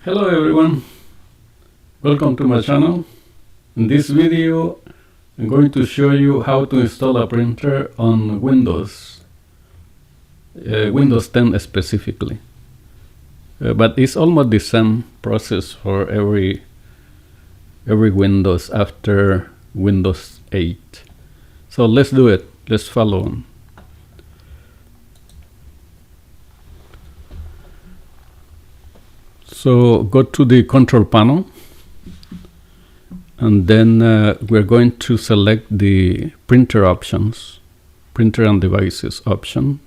Hello everyone, welcome to my channel. In this video I'm going to show you how to install a printer on Windows 10 specifically. But it's almost the same process for every Windows after Windows 8. So let's do it, let's follow on. So go to the control panel, and then we're going to select the printer options, printer and devices option,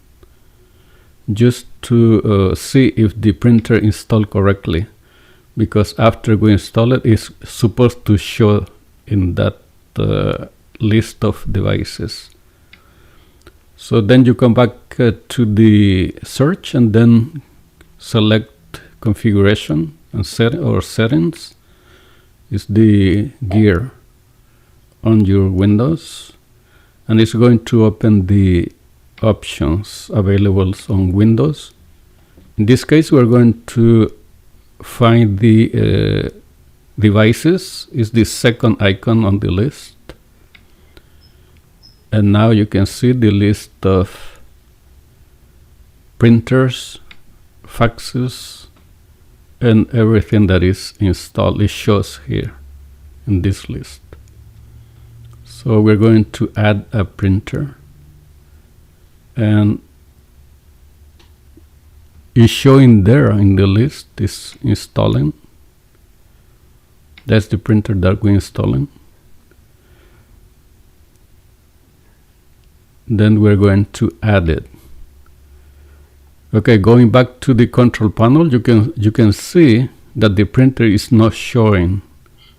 just to see if the printer installed correctly, because after we install it, it's supposed to show in that list of devices. So then you come back to the search and then select configuration and settings. Is the gear on your Windows, and it's going to open the options available on Windows. In this case, we're going to find the devices. Is the second icon on the list, and now you can see the list of printers, faxes, and everything that is installed. It shows here in this list. So we're going to add a printer, and it's showing there in the list is installing. That's the printer that we're installing. Then we're going to add it. Okay, going back to the control panel, you can see that the printer is not showing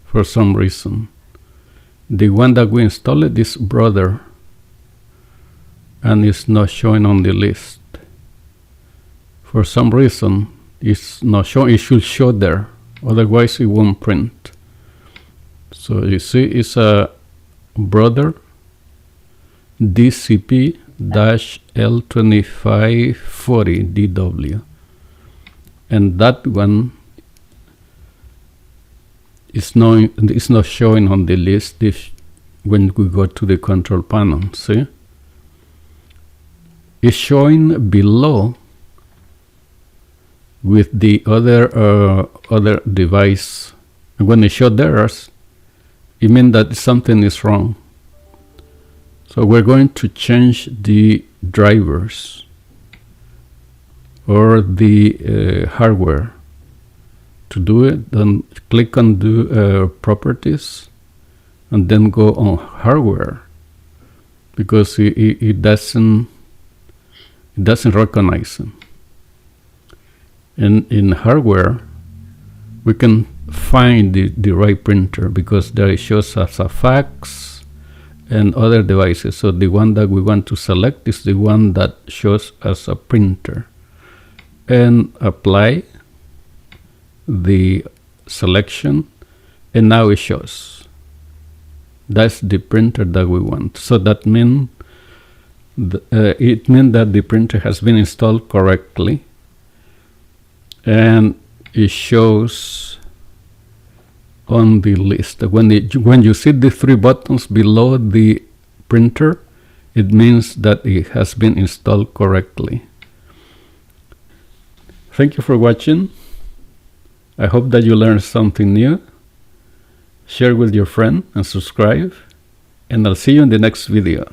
for some reason. The one that we installed is Brother, and it's not showing on the list. For some reason, it's not showing. It should show there, otherwise it won't print. So you see, it's a Brother DCP-L2540DW, and that one is not showing on the list when we go to the control panel. See, it's showing below with the other device. And when it shows there, it means that something is wrong. So we're going to change the drivers or the hardware. To do it, then click on do properties, and then go on hardware, because it doesn't recognize them. And in hardware, we can find the right printer, because there it shows as a fax and other devices. So the one that we want to select is the one that shows as a printer, and apply the selection, and now it shows. That's the printer that we want. So that means it means that the printer has been installed correctly, and it shows on the list. When you see the three buttons below the printer, it means that it has been installed correctly. Thank you for watching. I hope that you learned something new. Share with your friend and subscribe, and I'll see you in the next video.